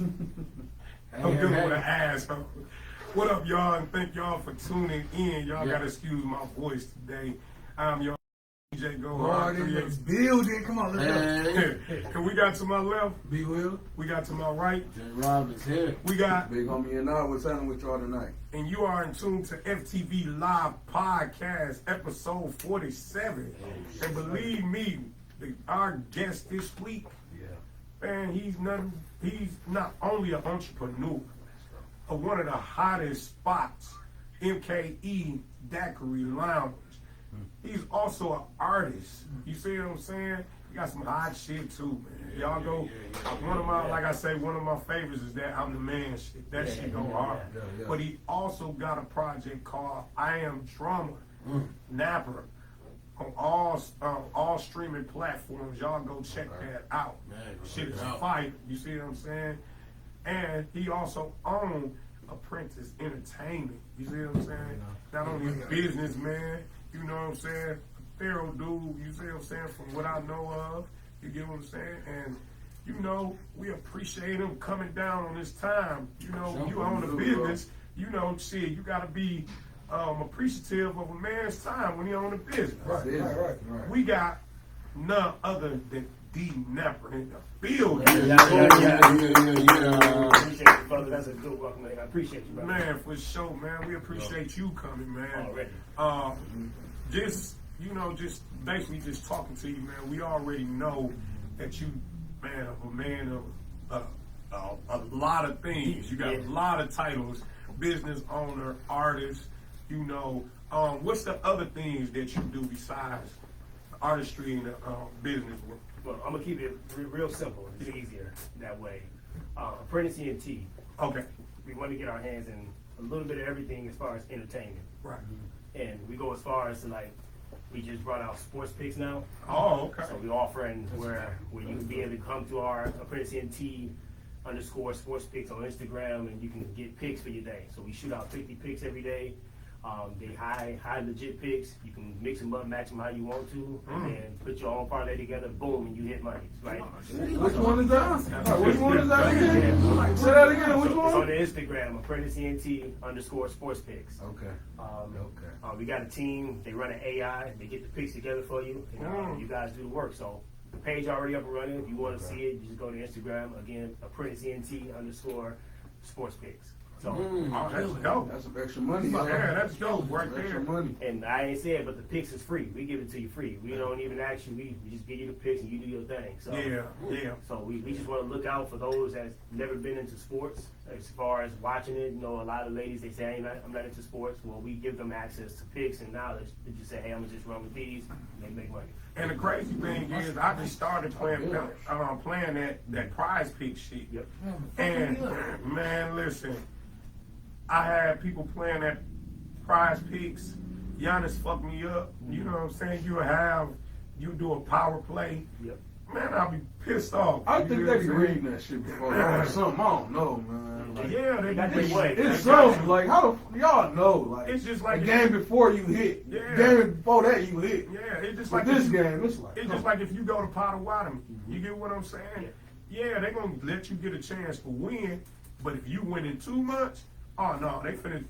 I'm good with an asshole. What up, y'all? And thank y'all for tuning in. Y'all gotta excuse my voice today. I'm your DJ Go Hard. in the building. Come on, let's go. And we got to my left. Be Will. We got to my right. J. Rob is here. We got. Big homie and I, what's happening with y'all tonight? And you are in tune to FTV Live Podcast, episode 47. And believe me, our guest this week, man, he's not only an entrepreneur, but one of the hottest spots, MKE Daiquiri Lounge. He's also an artist. You see what I'm saying? He got some hot shit too, man. Y'all go. One of my, like I say, one of my favorites is that I'm the man shit. That shit go hard. But he also got a project called I Am Drummer, Napper, on all streaming platforms. Y'all go check that out. Shit is fire. You see what I'm saying? And he also owned Apprentice Entertainment. You see what I'm saying? Not only a businessman, you know what I'm saying? A thorough dude, you see what I'm saying? From what I know of, you get what I'm saying? And, you know, we appreciate him coming down on this time. You know, when you own a business, you know, shit, you got to be appreciative of a man's time when he own a business. Right. We got none other than DNAPPER in the building. Appreciate you, brother. That's a good welcome, man. I appreciate you, brother. Man, for sure, man. We appreciate you coming, man. Already. Just, you know, just basically just talking to you, man. We already know that you, man, a man of a lot of things. You got a lot of titles: business owner, artist. You know, what's the other things that you do besides artistry and business work? Well, I'm gonna keep it real simple. It's easier that way. Apprentice ENT. Okay. We want to get our hands in a little bit of everything as far as entertainment. Right. And we go as far as to like, we just brought out sports picks now. Oh, okay. So we're offering where you can be able to come to our Apprentice ENT _ sports picks on Instagram, and you can get picks for your day. So we shoot out 50 picks every day. They high legit picks. You can mix them up, match them how you want to, and then put your own parlay together. Boom, and you hit money, right? Which one is that? Which one is that again? Say that again. Which It's one? on the Instagram, Apprentice ENT _ sports picks. Okay. We got a team. They run an AI. They get the picks together for you, and you guys do the work. So the page already up and running. If you want to see it, you just go to Instagram. Again, Apprentice ENT _ sports picks. So, that's dope. That's some extra money. Yeah, that's dope right Extra there. money. and I ain't saying, but the picks is free. We give it to you free. We don't even ask you. We just give you the picks and you do your thing. So Yeah. So we just want to look out for those that's never been into sports. As far as watching it, you know, a lot of ladies, they say, I'm not into sports. Well, we give them access to picks and knowledge. They just say, hey, I'm going to just run with these, and they make money. And the crazy thing is, I just started playing that prize pick shit. Yep. And man, listen, I had people playing that prize picks. Giannis fucked me up. You know what I'm saying? You do a power play. Yep. Man, I'll be pissed off. I think they be reading that shit before. Something I don't know, man. Yeah, they got this way. It's something like how y'all know? Like It's just like the game before you hit. Yeah. Game before that you hit. Yeah, it's just But like this game, it's like It's just like if you go to Potawatomi, you get what I'm saying? Yeah, they're gonna let you get a chance to win, but if you win in too much, oh no, they finna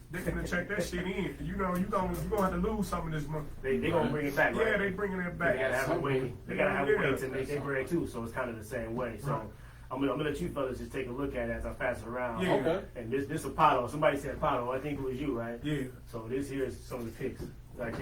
check that shit in. You know, you gonna have to lose some of this money. They gonna bring it back, right? Yeah, they bringing it back. They gotta have a way. They gotta have a way to make their bread too. So it's kind of the same way. So I'm gonna let you fellas just take a look at it as I pass it around. Yeah. Okay. And this a Pato. Somebody said Pato. I think it was you, right? Yeah. So this here is some of the picks. Like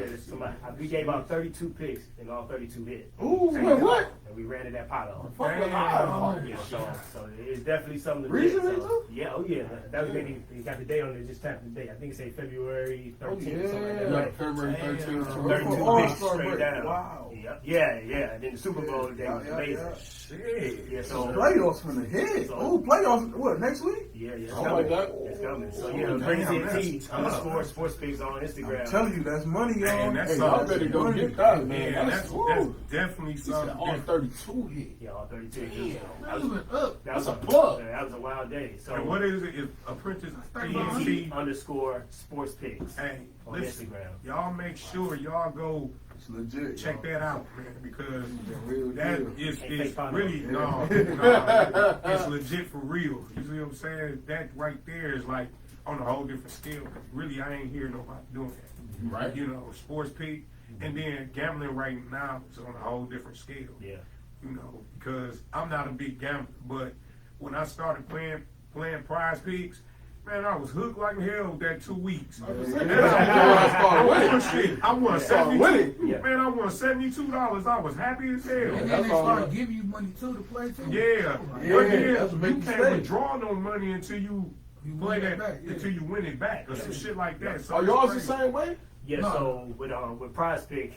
we gave out 32 picks and all 32 hit. Ooh, what? And we ran it at Pato. Damn. Yeah, so it's definitely something to Recently, do. too? Yeah, oh yeah. That was maybe he got the day on there, just tapped the day. I think it say February 13th or something like that. Yeah, Right? February 13th. 32 Oh, picks All-Star straight break. down. Wow. Yeah. And then the Super Bowl day was Yeah. amazing. Shit. Yeah, so Playoffs from the head. Oh, playoffs. What, next week? yeah, it's Oh, coming. like that? It's coming. So Oh, Apprentice damn, ENT that's tough. _ sports picks on Instagram. I'm telling you, that's money, y'all. Man, that's Hey, y'all something. better go get that, man. Yeah, That's that's definitely He said something. all different. 32 hit. Yeah, all 32. That was up. That was That's a plug. That was a wild day. So And what is it? Is Apprentice ENT ENT? _ sports picks Hey, on listen, Instagram. y'all make sure y'all go It's legit. check that out, man, because Real that deal. is Ain't it's fake photo. really no, it's legit for real. You see what I'm saying? That right there is like on a whole different scale. Really, I ain't hear nobody doing that. Right. You know, sports peak, and then gambling right now is on a whole different scale. Yeah. You know, because I'm not a big gambler, but when I started playing Prize Peaks, man, I was hooked like hell that 2 weeks. I started I won winning. shit. I won Started 72. winning. Man, I won $72. I was happy as hell. And then That's they all start right. giving you money too to play too. Yeah, Yeah, but then that's what make you you can't stay. withdraw no money until you You play win it that back, yeah. until you win it back or some shit like that. So Are it's yours the crazy. same way? Yeah, No. so with Prize Pick,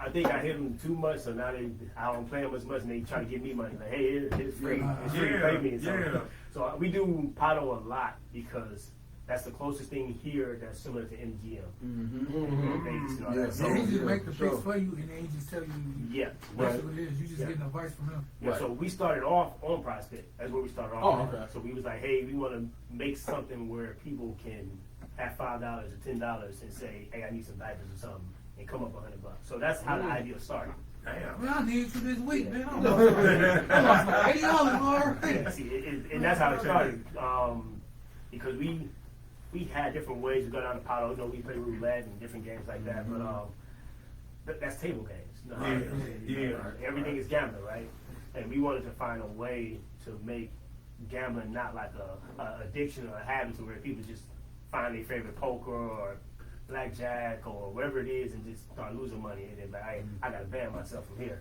I think I hit them too much, so now I don't play them as much, and they try to give me money. Like, hey, it's free, it's free to pay me. And Yeah. So we do Pato a lot because that's the closest thing here that's similar to MGM. Mm-hmm. Vegas and all Yeah. that. So So, he just Yeah, make the sure. picks for you, and then he just tell you yeah. that's Right. what it is. You just Yeah. getting advice from him. Yeah, Right. so we started off on Prize Pick. That's where we started off. Oh, at. okay. So we was like, hey, we want to make something where people can have $5 or $10 and say, hey, I need some diapers or something, and come up $100. So that's how the idea started. Damn. Man, I need you this week, man. I lost like $80 more. Yeah, see, and that's how it started. Because we had different ways to go down the Pato. You know, we play roulette and different games like that. But that's table games. No, Yeah. Everything is gambling, right? And we wanted to find a way to make gambling not like a addiction or a habit to where people just find their favorite poker or blackjack or whatever it is and just start losing money and then like, I gotta ban myself from here.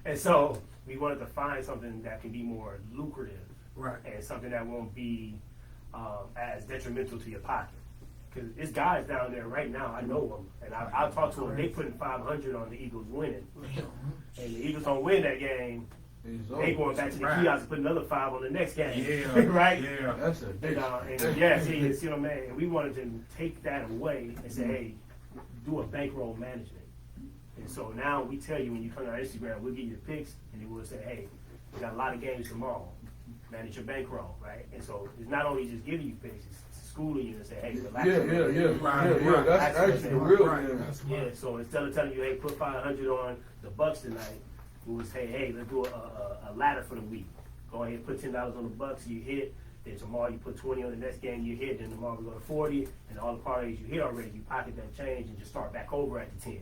And so we wanted to find something that can be more lucrative, Right. and something that won't be as detrimental to your pocket. Because there's guys down there right now, I know them, and I'll talk to them. They putting 500 on the Eagles winning, and the Eagles don't win that game. They going back to the Right. kiosk and put another 5 on the next game. Yeah. right? Yeah. That's a And, bitch. and yeah, see what I mean? And we wanted to take that away and say, hey, do a bankroll management. And so now we tell you when you come on Instagram, we'll give you the picks, and then we'll say, hey, we got a lot of games tomorrow. Manage your bankroll, right? And so it's not only just giving you picks, it's schooling you and say, hey, relax. Yeah. That's actually the real Right. thing. Yeah, so instead of telling you, hey, put 500 on the Bucks tonight, we would say, hey, let's do a ladder for the week. Go ahead and put $10 on the Bucks, you hit. Then tomorrow you put 20 on the next game, you hit. Then tomorrow we go to 40, and all the parlays you hit already, you pocket that change and just start back over at the 10.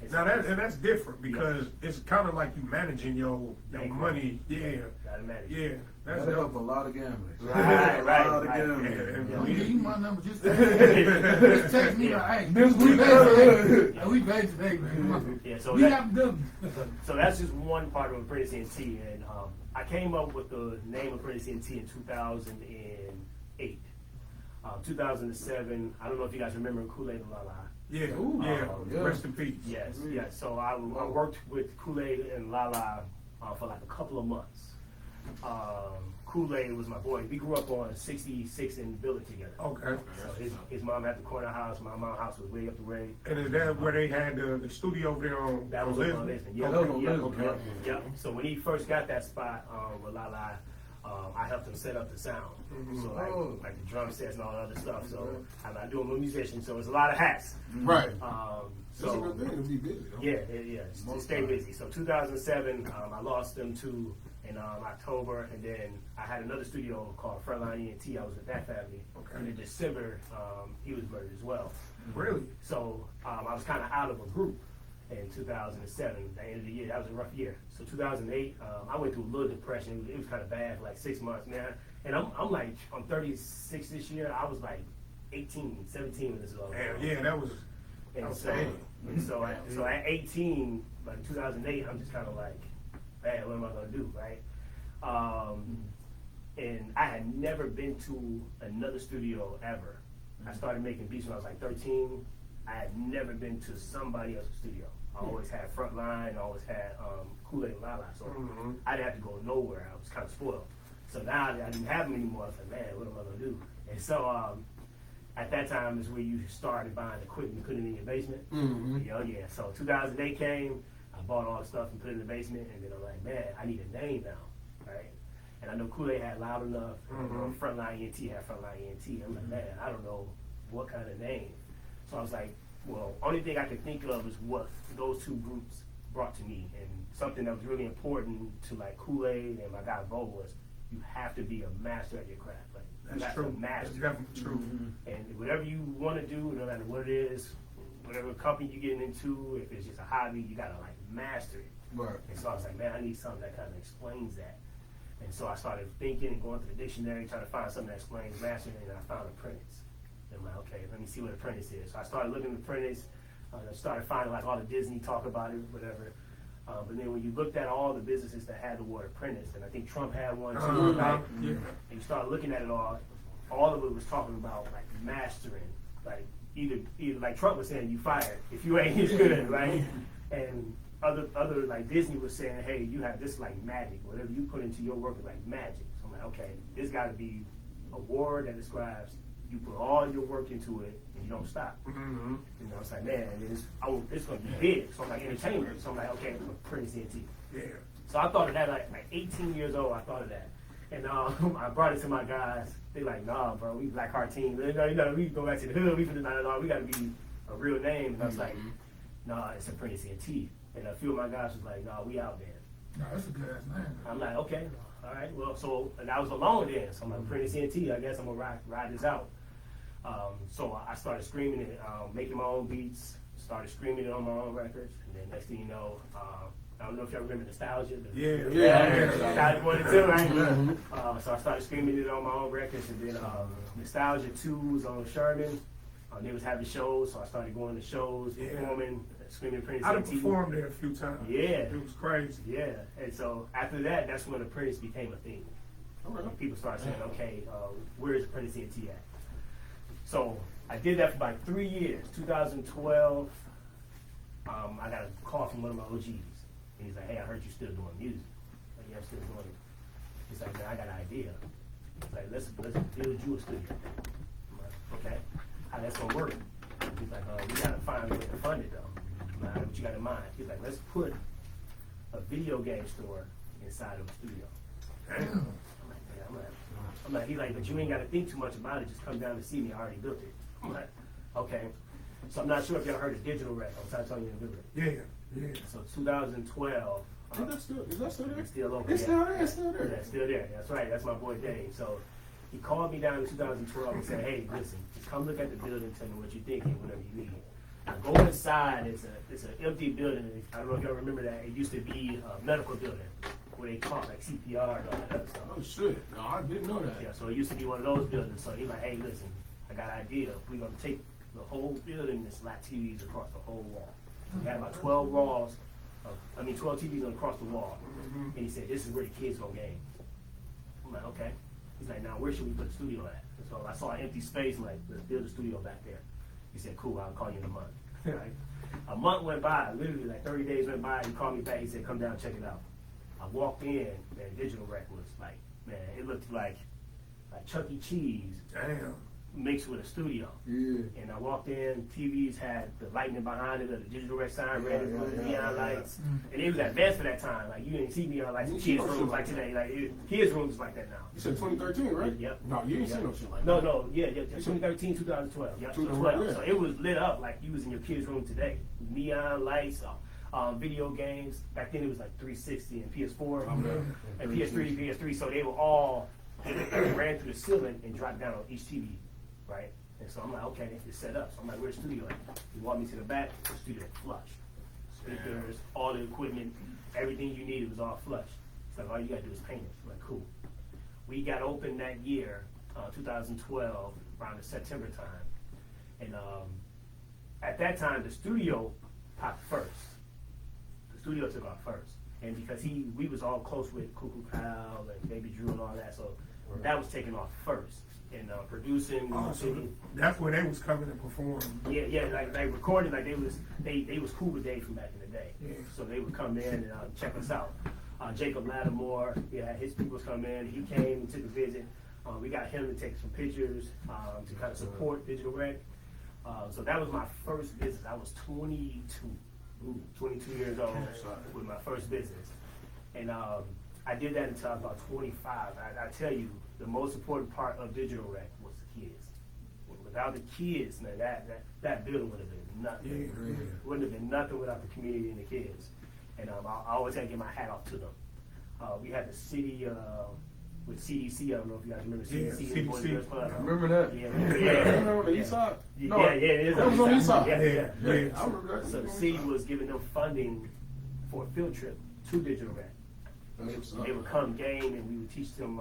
And Now so that's different because it's kind of like you managing your money. Yeah. gotta manage. Yeah. That's That'll help a lot of gamblers. Right. A lot of Yeah. gamblers. I'll give you my number. Just text me like, hey, This week, hey, we paid today, man. Yeah, so We that, have them. so that's just one part of Apprentice NT, and I came up with the name Apprentice NT in 2008. 2007, I don't know if you guys remember KoolAid and Lala. Yeah. Ooh. Yeah. Yeah. Rest in peace. Yes, yes. So I worked with KoolAid and Lala for like a couple of months. KoolAid was my boy. We grew up on 66 in Village together. Okay. So his mom had the corner house. My mom's house was way up the way. And is that where they had the studio over there on? That was on Lisbon. Yeah, Okay. yeah, Okay. yeah. So when he first got that spot with Lala, I helped him set up the sound. So like the drum sets and all the other stuff. So I do. I'm a musician, so it's a lot of hats. Right. It's a So good thing to be busy. Though. yeah, to stay busy. So 2007, I lost them to in October, and then I had another studio called Frontline ENT. I was with that family. Okay. And in December, he was murdered as well. Really? So I was kind of out of a group in 2007. The end of the year, that was a rough year. So 2008, I went through a little depression. It was kind of bad for like 6 months, man. And I'm 36 this year. I was like 18, 17 when this was all going on. Yeah, that was. And Okay. so at 18, like 2008, I'm just kind of like, man, what am I gonna do, right? And I had never been to another studio ever. I started making beats when I was like 13. I had never been to somebody else's studio. I always had Frontline, I always had KoolAid and Lala, so I didn't have to go nowhere. I was kind of spoiled. So now that I didn't have them anymore, I was like, man, what am I gonna do? And so at that time is where you started buying equipment, putting it in your basement. Yeah. So 2008 came, I bought all the stuff and put it in the basement, and then I'm like, man, I need a name now, right? And I know KoolAid had Loud Enough, Frontline ENT had Frontline ENT. I'm like, man, I don't know what kind of name. So I was like, well, only thing I could think of is what those two groups brought to me, and something that was really important to like KoolAid and my guy Bo was you have to be a master at your craft. Like, you That's have to true. That's master. definitely true. And whatever you want to do, no matter what it is, whatever company you're getting into, if it's just a hobby, you gotta like master it. Right. And so I was like, man, I need something that kind of explains that. And so I started thinking and going through the dictionary, trying to find something that explains mastering, and I found apprentice. And I'm like, okay, let me see what apprentice is. So I started looking at apprentice. I started finding like all the Disney talk about it, whatever. But then when you looked at all the businesses that had the word apprentice, and I think Trump had one too, right? Yeah. And you start looking at it all of it was talking about like mastering, like either like Trump was saying, you fired if you ain't as good, right? And other like Disney was saying, hey, you have this like magic, whatever you put into your work is like magic. So I'm like, okay, this got to be a word that describes you put all your work into it and you don't stop. Mm-hmm. You know, it's like, man, it's going to be big. So I'm like, entertainment. So I'm like, okay, Prince CNT. Yeah. So I thought of that like 18 years old. I thought of that, and I brought it to my guys. They like, nah, bro, we black heart team. You know, we go back to the hood. We got to be a real name. And I was like, nah, it's a Prince CNT. And a few of my guys was like, nah, we out there. No, that's a good ass name. I'm like, okay, all right. Well, so and I was alone then. So I'm like, Prince CNT. I guess I'm gonna ride this out. So I started screaming it, making my own beats. Started screaming it on my own records, and then next thing you know, I don't know if y'all remember Nostalgia. Yeah. Nostalgia 1 and 2, right? So I started screaming it on my own records, and then Nostalgia 2 was on Sherman. They was having shows, so I started going to shows, performing, screaming Prince I done CNT. performed there a few times. Yeah. It was crazy. Yeah, and so after that, that's when Apprentice became a thing. And people started saying, okay, where is Apprentice CNT at? So I did that for like 3 years. 2012, I got a call from one of my OGs. And he's like, hey, I heard you still doing music. I'm like, yeah, I'm still doing it. He's like, man, I got an idea. He's like, let's build you a studio. I'm like, okay, how that's gonna work? He's like, we gotta find a way to fund it though. I'm like, what you got in mind? He's like, let's put a video game store inside of a studio. Damn. I'm like, he's like, but you ain't got to think too much about it. Just come down to see me. I already built it. I'm like, okay. So I'm not sure if y'all heard of Digital Rec. I'm trying to tell you to do it. Yeah. So 2012. Is that still there? It's still open. It's still there. It's still there. Yeah, it's still there. That's right. That's my boy Dave. So he called me down in 2012 and said, hey, listen, just come look at the building, tell me what you think and whatever you need. Now go inside. It's an empty building. I don't know if y'all remember that. It used to be a medical building where they taught like CPR and all that other stuff. Oh shit! No, I didn't know that. Yeah, so it used to be one of those buildings. So he's like, hey, listen, I got an idea. We're gonna take the whole building and slap TVs across the whole wall. We had about 12 TVs across the wall. And he said, this is where the kids go game. I'm like, okay. He's like, now where should we put the studio at? And so I saw an empty space. I'm like, let's build a studio back there. He said, cool, I'll call you in a month. Right? A month went by, literally like 30 days went by. He called me back. He said, come down, check it out. I walked in, and Digital Rec was like, man, it looked like Chuck E. Cheese Damn. mixed with a studio. Yeah. And I walked in, TVs had the lightning behind it, the Digital Rec sign, red and blue, neon lights. And it was advanced for that time. Like, you didn't see neon lights in kids' rooms like today. Like, kids' rooms is like that now. You said 2013, right? Yep. No, you ain't seen no shit like that. No, yeah, 2013, 2012. Yeah, 2012. So it was lit up like you was in your kid's room today. Neon lights, video games. Back then it was like 360 and PS4 and PS3. So they were all ran through the ceiling and dropped down on each TV, right? And so I'm like, okay, it's set up. So I'm like, where's the studio at? He walked me to the back. The studio flush. Speakers, all the equipment, everything you needed was all flush. It's like all you gotta do is paint it. I'm like, cool. We got open that year, 2012, around the September time. And at that time, the studio popped first. The studio took off first. And because we was all close with Cuckoo Kyle and Baby Drew and all that, so that was taking off first. And producing, So that's where they was coming to perform. yeah, like recording, like they was cool with Dave from back in the day. Yeah. So they would come in and check us out. Jacob Lattimore, his people come in. He came and took a visit. We got him to take some pictures to kind of support Digital Rec. So that was my first business. I was 22 years old with my first business. And I did that until I was about 25. I tell you, the most important part of Digital Rec was the kids. without the kids, man, that building would have been nothing. Yeah. Wouldn't have been nothing without the community and the kids. And I always had to get my hat off to them. We had the city with CDC. I don't know if you guys remember CDC. Yeah, Boys and Girls Club. Remember that? Yeah, Remember on the east side? yeah, it is. It was on the east side. Yeah. I remember that. So the city was giving them funding for a field trip to Digital Rec. That's what's up. They would come game and we would teach them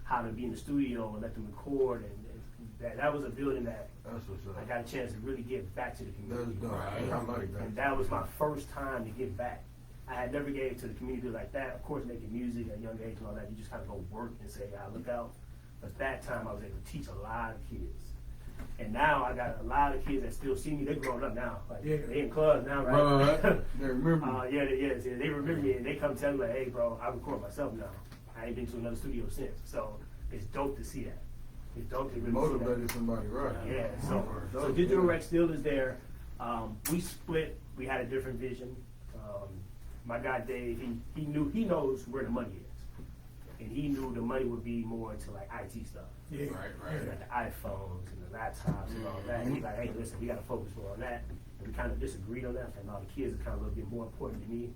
how to be in the studio and let them record. And that was a building that That's what's up. I got a chance to really give back to the That's community. dope. I like that. And that was my first time to give back. I had never gave to the community like that. Of course, making music at a young age and all that, you just kind of go work and say, look out. But that time I was able to teach a lot of kids. And now I got a lot of kids that still see me. They're growing up now. Like, they in clubs now, right? They remember. They remember me and they come tell me, like, hey, bro, I record myself now. I ain't been to another studio since. So it's dope to see that. It's dope to really Motivated see somebody, right? that. Yeah, so Digital Rec still is there. We split. We had a different vision. My guy Dave, he knows where the money is. And he knew the money would be more into like IT stuff. Yeah. Like the iPhones and the laptops and all that. And he's like, hey, listen, we got to focus more on that. And we kind of disagreed on that. And all the kids are kind of a little bit more important to me.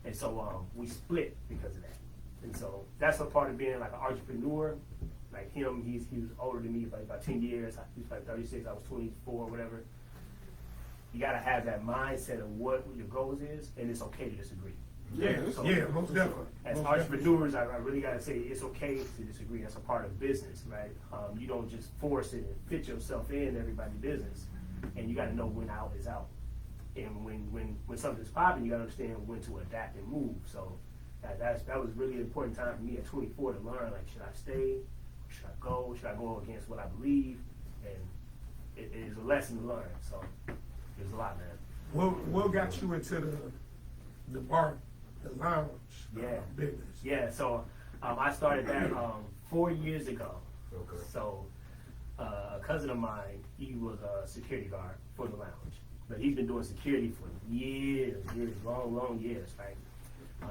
And so we split because of that. And so that's a part of being like an entrepreneur. Like him, he was older than me by about 10 years. He was like 36, I was 24, whatever. You got to have that mindset of what your goals is, and it's okay to disagree. Most definitely. As entrepreneurs, I really got to say it's okay to disagree. That's a part of business, right? You don't just force it and fit yourself in everybody's business, and you got to know when out is out. And when something's popping, you got to understand when to adapt and move. So that was really an important time for me at 24 to learn, like, should I stay? Should I go? Should I go against what I believe? And it is a lesson to learn. So there's a lot, man. What got you into the bar, the lounge business? Yeah, so I started that 4 years ago. Okay. So a cousin of mine, he was a security guard for the lounge. But he's been doing security for years, long years, right?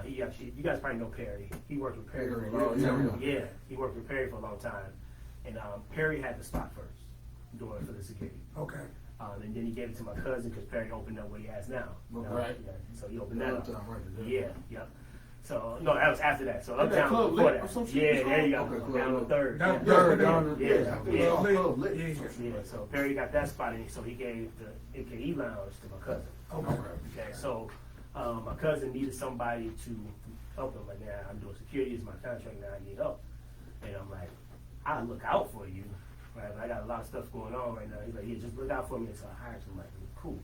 You guys probably know Perry. He worked with Perry for a long time. Yeah, he worked with Perry for a long time. And Perry had the spot first, doing for the security. Okay. And then he gave it to my cousin because Perry opened up what he has now. Right. Yeah, so he opened that up. Yeah. Yeah. So no, that was after that. So That Uptown Club before Lit that. or some shit Yeah, it's there you go. called? Okay, Down Club the third. Down Yeah. Yeah. So Perry got that spot, and so he gave the MKE lounge to my cousin. Okay. So my cousin needed somebody to help him. Like, man, I'm doing security. It's my contract now. I need help. And I'm like, I'll look out for you. Right? But I got a lot of stuff going on right now. He's like, yeah, just look out for me. And so I hired somebody. Cool.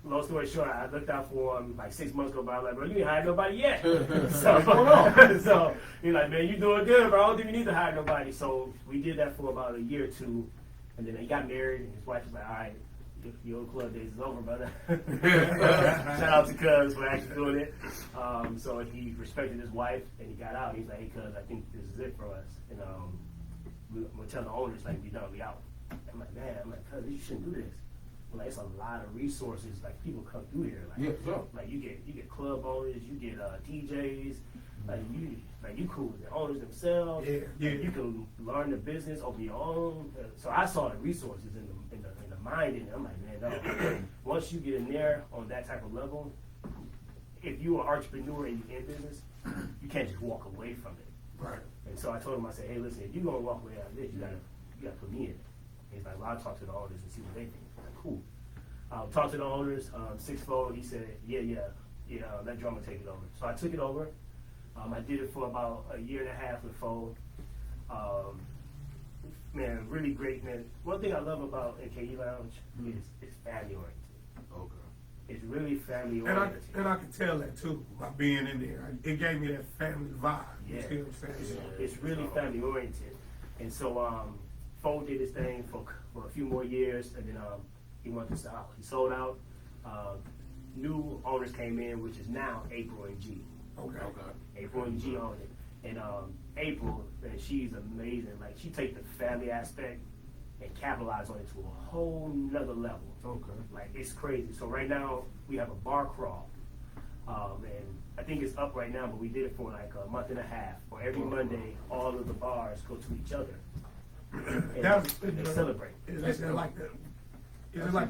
Long story short, I looked out for him. Like 6 months go by. I'm like, bro, you ain't hired nobody yet. So he's like, man, you doing good, bro. I don't think you need to hire nobody. So we did that for about a year or two. And then he got married, and his wife was like, all right, your old club days is over, brother. Shout out to Cuz for actually doing it. So he respected his wife, and he got out. He's like, hey, Cuz, I think this is it for us. And we'll tell the owners, like, we done, we out. I'm like, man, Cuz, you shouldn't do this. Like, it's a lot of resources. Like, people come through here. Like, you get club owners, you get DJs. Like you cool with the owners themselves. Yeah. You can learn the business, open your own. So I saw the resources in the mind, and I'm like, man, no. Once you get in there on that type of level, if you're an entrepreneur and you're in business, you can't just walk away from it. Right. And so I told him, I said, hey, listen, if you're gonna walk away out of this, you gotta put me in it. And he's like, well, I'll talk to the owners and see what they think. I'm like, cool. Talked to the owners, Sixfold. He said, yeah, let Drummer take it over. So I took it over. I did it for about a year and a half with Fold. Man, really great, man. One thing I love about MKE Lounge is it's family oriented. Okay. It's really family oriented. And I can tell that too by being in there. It gave me that family vibe. Yeah. You see what I'm saying? It's really family oriented. And so Fold did his thing for a few more years, and then he wanted to sell out. He sold out. New owners came in, which is now April and G. Okay. April and G owned it. And April, man, she's amazing. Like, she take the family aspect and capitalize on it to a whole nother level. Okay. Like, it's crazy. So right now, we have a bar crawl. And I think it's up right now, but we did it for like a month and a half. For every Monday, all of the bars go to each other. and celebrate. Is it like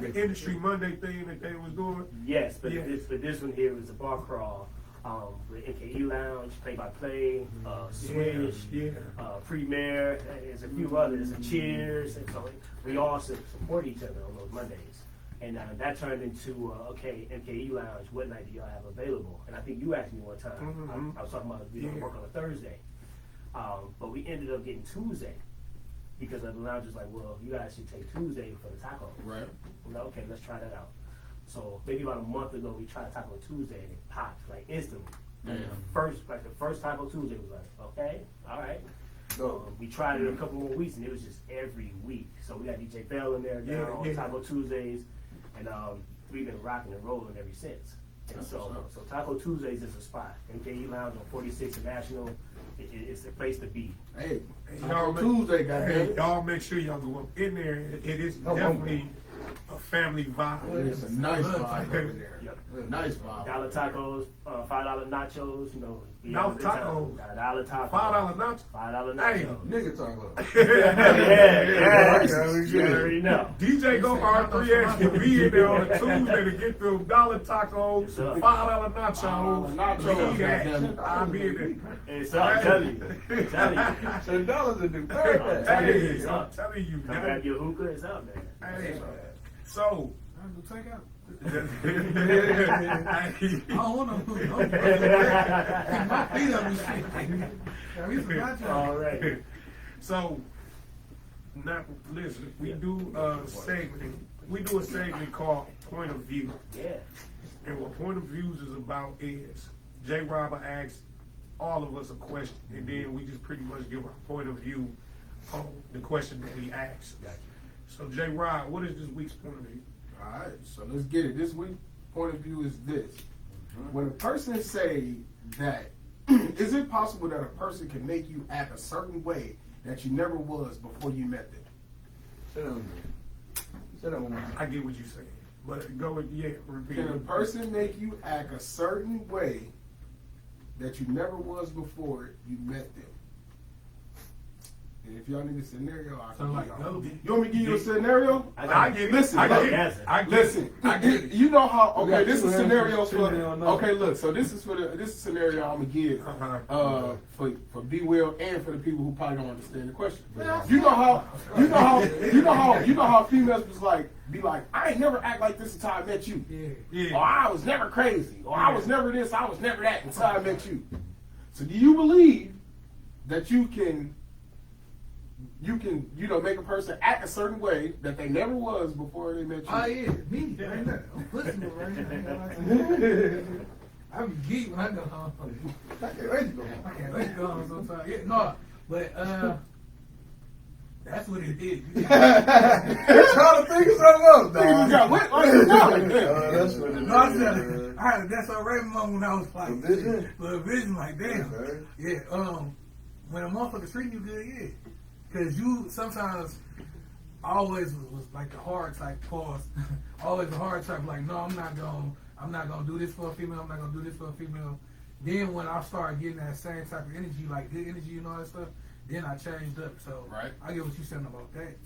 the Industry Monday thing that they was doing? Yes, but Yeah. this one here is a bar crawl with MKE Lounge, Play by Play, Swish, Premier, there's a few others, Cheers, and so we all support each other on those Mondays. And that turned into, okay, MKE Lounge, what night do y'all have available? And I think you asked me one time, I was talking about we don't work on a Thursday. But we ended up getting Tuesday because the lounge was like, well, you guys should take Tuesday for the taco. Right. You know, okay, let's try that out. So maybe about a month ago, we tried Taco Tuesday and it popped like instantly. Yeah. The first Taco Tuesday was like, okay, all right. We tried it a couple more weeks and it was just every week. So we got DJ Bell in there now on Taco Tuesdays, and we've been rocking and rolling ever since. And so Taco Tuesdays is a spot. MKE Lounge on 46 and National. It's a place to be. Hey, Y'all Tuesday, goddamn. y'all make sure y'all go up in there. It is definitely a family vibe. It's a nice vibe over there. Yep. Nice vibe. $1 tacos, $5 nachos, you know. No tacos. $1 tacos. $5 nachos. $5 Hey. nachos. Nigga talk Yeah, you already know. DJ go R3X to be in there on a Tuesday to get them $1 tacos, $5 nachos. nachos, Eat that. goddamn it. I'll be in there. Hey, so I'm telling you. So dollars in the I'm Hey, telling I'm telling you, Come man. grab your hookah, it's out there. Hey, so. I'm gonna take out. I I don't want no food. Keep my feet up and shit. We forgot you. All right. So, now listen, we do a segment. We do a segment called Point of View, Yeah. and what Point of Views is about is J. Robert asks all of us a question, and then we just pretty much give our point of view on the question that we asked. Gotcha. So, J. Rob, what is this week's point of view? All right, so let's get it. This week's point of view is this. When a person say that, is it possible that a person can make you act a certain way that you never was before you met them? Say that one more time. I get what you're saying, but go with, repeat Can a it. person make you act a certain way that you never was before you met them? And if y'all need a scenario, I So can like, give y'all. go. You want me to give you a scenario? I get it. Listen, I get look, it. I get it. Listen, I get it. you know how? We Okay, got this two is answers, scenarios for. two on that. Okay, look. So this is scenario I'm gonna give for B Will and for the people who probably don't understand the question. You know how females was like, be like, I ain't never act like this until I met you. Yeah. Or I was never crazy. Or I was never this. I was never that until I met you. So do you believe that you can, make a person act a certain way that they never was before they met you? Oh yeah, me right now. I'm pushing right now. I be geek when I go home. I can't wait to go home. I can't wait to go home sometimes. Yeah, no, but that's what it is. Trying to figure something out, dog. That's what it is. No, I said, I had a that's already moment when I was like, vision? But a vision like, damn. Okay. Yeah, when a motherfucker treat you good, yeah. Cause you sometimes always was like the hard type pause. Always the hard type, like, no, I'm not gonna do this for a female, I'm not gonna do this for a female. Then when I started getting that same type of energy, like good energy and all that stuff, then I changed up. So Right. I get what you saying about that.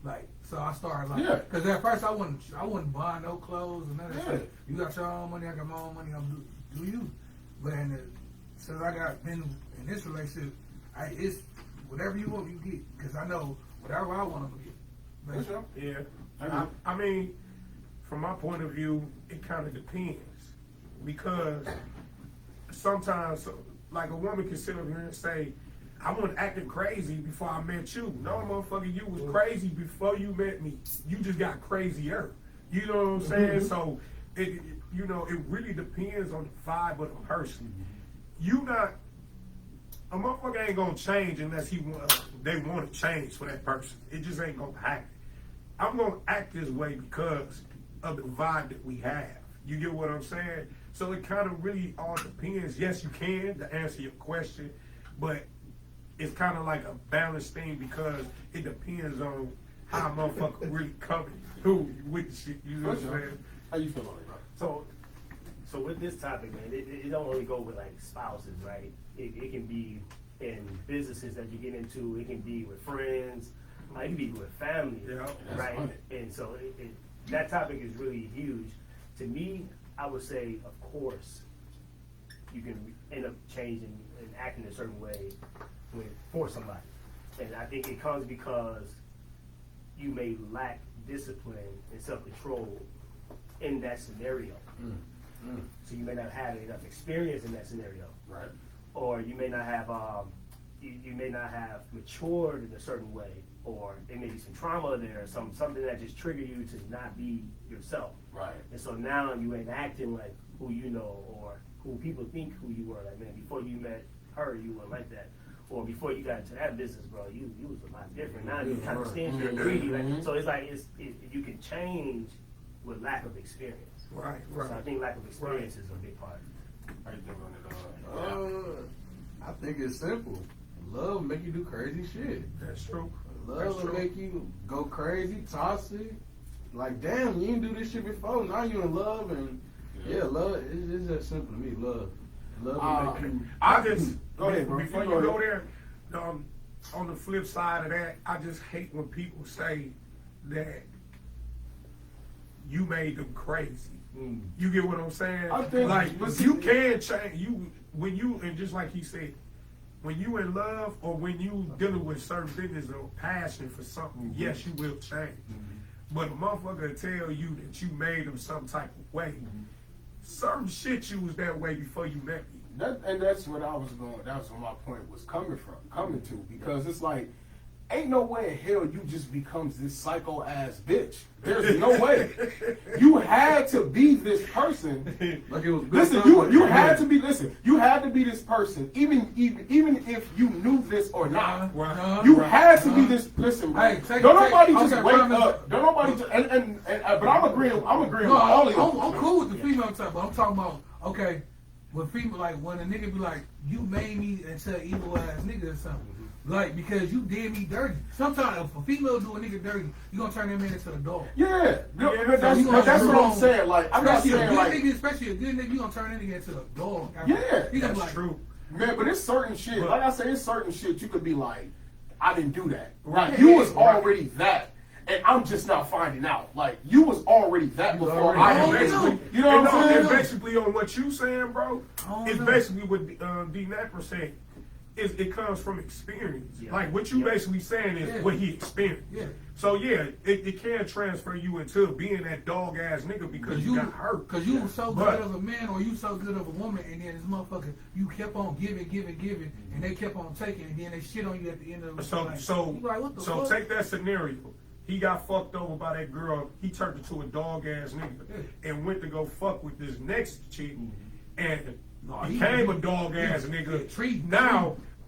Like, so I started like, Yeah. cause at first I wouldn't buy no clothes and none of that Yeah. stuff. You got your own money, I got my own money, I'm do you. But since I got been in this relationship, it's whatever you want, you get. Cause I know whatever I want to get. For sure. Yeah. I mean, from my point of view, it kind of depends. Because sometimes, like a woman can sit up here and say, I wasn't acting crazy before I met you. No, motherfucker, you was crazy before you met me. You just got crazier. You know what I'm saying? So, it really depends on the vibe of the person. A motherfucker ain't gonna change unless they want to change for that person. It just ain't gonna happen. I'm gonna act this way because of the vibe that we have. You get what I'm saying? So it kind of really all depends. Yes, you can, to answer your question, but it's kind of like a balanced thing because it depends on how a motherfucker really coming through with the shit. You know what I'm saying? How you feel about it, bro? So with this topic, man, it don't only go with like spouses, right? It can be in businesses that you get into. It can be with friends. It could be with family, Yeah. right? That's And so that topic is really huge. To me, I would say, of course, you can end up changing and acting a certain way for somebody. And I think it comes because you may lack discipline and self-control in that scenario. So you may not have enough experience in that scenario. Right. Or you may not have you may not have matured in a certain way, or there may be some trauma there, or something that just triggered you to not be yourself. Right. And so now you ain't acting like who you know, or who people think who you were. Like, man, before you met her, you were like that. Or before you got into that business, bro, you was a lot different. Now you kind of stand here and greedy. Like, so it's like you can change with lack of experience. Right, So I right. think lack of experience is a big part. How you doing it? I think it's simple. Love will make you do crazy shit. That's true. Love That's will true. make you go crazy, toxic. Like, damn, you didn't do this shit before. Now you in love, and love. It's just simple to me. Love will make you. I just Go ahead, bro. before you Go go ahead. there. On the flip side of that, I just hate when people say that you made them crazy. You get what I'm saying? I think- like but see- you can change you when you, and just like he said, when you in love or when you dealing with certain things or passion for something, yes, you will change. But a motherfucker will tell you that you made them some type of way. Certain shit you was that way before you met me. That's what I was going. That's where my point was coming to, because it's like, ain't no way in hell you just becomes this psycho ass bitch. There's no way. You had to be this person. Like it was good Listen, stuff. you had to be. Listen, you had to be this person, even if you knew this or not. You had to be this. Listen, bro. Hey, Don't nobody okay, just wake promise- up. Don't nobody. But I'm agreeing. No, with all of you. I'm cool with the female type, but I'm talking about, okay, when female, like, when a nigga be like, you made me into an evil ass nigga or something. Like, because you did me dirty. Sometimes if a female do a nigga dirty, you gonna turn that man into a dog. Yeah, So that's you gonna what do I'm wrong. saying. Like, I'm not Especially a saying good like. nigga, especially a good nigga, you gonna turn that nigga into a dog. Yeah, He gonna be That's like, true. Man, but it's certain shit. But- Like I say, it's certain shit you could be like, I didn't do that. Right. Like, you was Right. already that, and I'm just not finding out. Like, you was already that before already I know. am. Basically, You know what I'm and saying? basically on what you saying, bro, don't it's know. basically what DNAPPER said. It comes from experience. Yeah. Like what you basically saying is Yeah. what he experienced. Yeah. So yeah, it can transfer you into being that dog ass nigga because you got hurt. Cause you was so But- good of a man or you so good of a woman, and then this motherfucker, you kept on giving, and they kept on taking, and then they shit on you at the end of the So like, so you like, what the so fuck? take that scenario. He got fucked over by that girl. He turned into a dog ass nigga and went to go fuck with this next chick and became a dog ass nigga.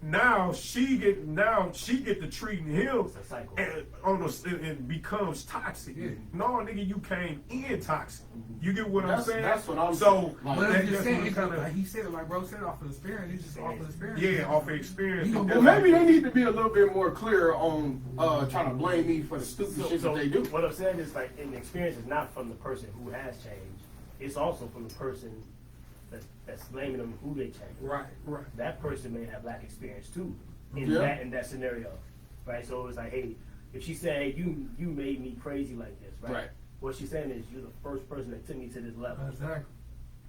Now she get to treating him It's a cycle. and becomes toxic. Yeah. No, nigga, you came in toxic. You get what I'm That's- saying? that's what I'm so. saying. Like, But I'm that- just that's saying, what it's kinda- like he said it, like bro said, off of experience. It's just off of experience. yeah, off of experience. You gonna Well, maybe they need to be a little bit more clear on trying to blame me for the stupid shit that they do. What I'm saying is, like, in the experience is not from the person who has changed. It's also from the person that's blaming them who they changed. Right. That person may have lack experience too in Yeah. that scenario, right? So it's like, hey, if she said, hey, you made me crazy like this, right? Right. What she's saying is, you're the first person that took me to this level. Exactly.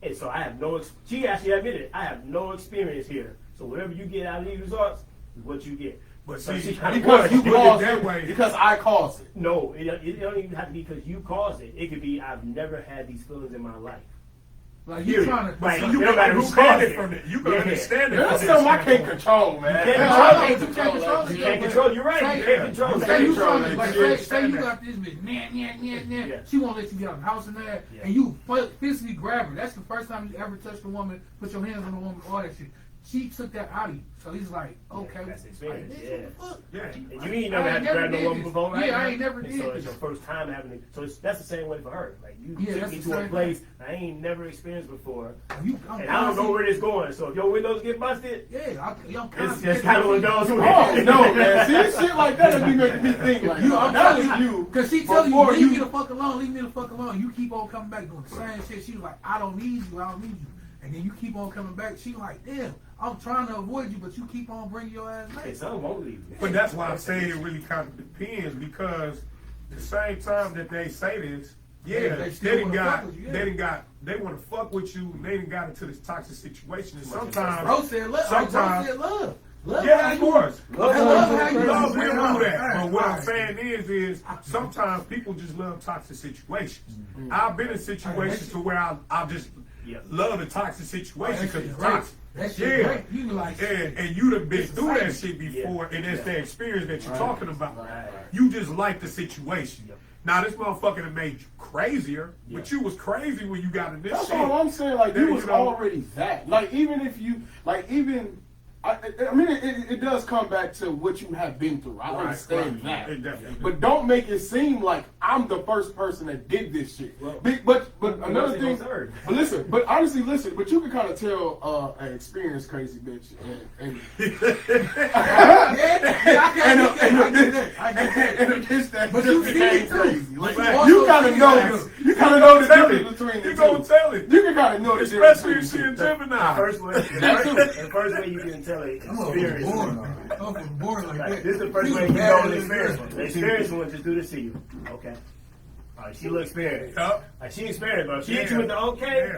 And so I have she actually admitted it. I have no experience here. So whatever you get out of these results is what you get. But So see, she kinda Because worked. you put it caused that it. way. Because I caused it. No, it don't even have to be because you caused it. It could be I've never had these feelings in my life. Like you Period. trying to, Right. So It you don't can matter who understand caused it it. from it. You can Yeah. understand it. That's from something I that can't standpoint. control, man. You can't Yeah, control I it. can't control it. You can't control. You're right. You Say- can't control it. Say you control trying to, it. like, You say you understand got this bitch, nah. Yeah. She won't let you get out of the house and that, Yeah. and you physically grab her. That's the first time you ever touched a woman, put your hands on a woman, all that shit. She took that out of you, so he's like, okay, That's experience, like, yeah. bitch, what the fuck? Yeah. And you ain't I never ain't had to never grab no did woman this. before, right? Yeah, I ain't never And did so this. it's your first time having it. So that's the same way for her. Like you Yeah, took that's me the to a same place I ain't never experienced before, You, and I don't know where this going. So if your windows get busted, Yeah, I'm it's just kind of one of those. Who Oh no, man! See, shit like that be making me think like, You, I'm that telling was you, you. because she tell you, before leave me the fuck alone, leave me the fuck alone. You keep on coming back doing the same shit. She was like, I don't need you. and then you keep on coming back. She like, damn, I'm trying to avoid you, but you keep on bringing your ass back. Hey, some won't leave you. But that's why I say it really kind of depends, because the same time that they say this, They they still didn't wanna got, fuck with you, yeah. they want to fuck with you, and they didn't got into this toxic situation. And Bro sometimes, said love. sometimes- Bro said love. Love yeah, how of you- course. Love how you Love, do we it. know that. Alright, But what I'm alright. saying is sometimes people just love toxic situations. I've been in situations to where I just love the toxic situation because it's toxic. That shit great. You be like, And you done been It's through that exciting. shit before, and that's the experience that you're talking about. Right. You just like the situation. Yep. Now this motherfucker done made you crazier, but Yeah. you was crazy when you got in this That's shit. all I'm saying. Like, Then, you was you know- already that. Like, even if you, like, even, I mean, it does come back to what you have been through. I understand that. It definitely does. But don't make it seem like I'm the first person that did this shit. Well, But another thing, third. but listen, but honestly, listen, but you can kind of tell an experienced crazy bitch and and a bitch that But just you see became it too. crazy. Like, But you kind of know, you kind of know the difference between the You gonna two. tell it. You can kind of know the difference Especially between if she the in two. Gemini. The first way you can tell it is I'm experience. born like that. This is the first way you know the experience one. The experience one just do this to you. Okay. Alright, she look experienced. Yup. Like she experienced, bro. She hit you with the okay.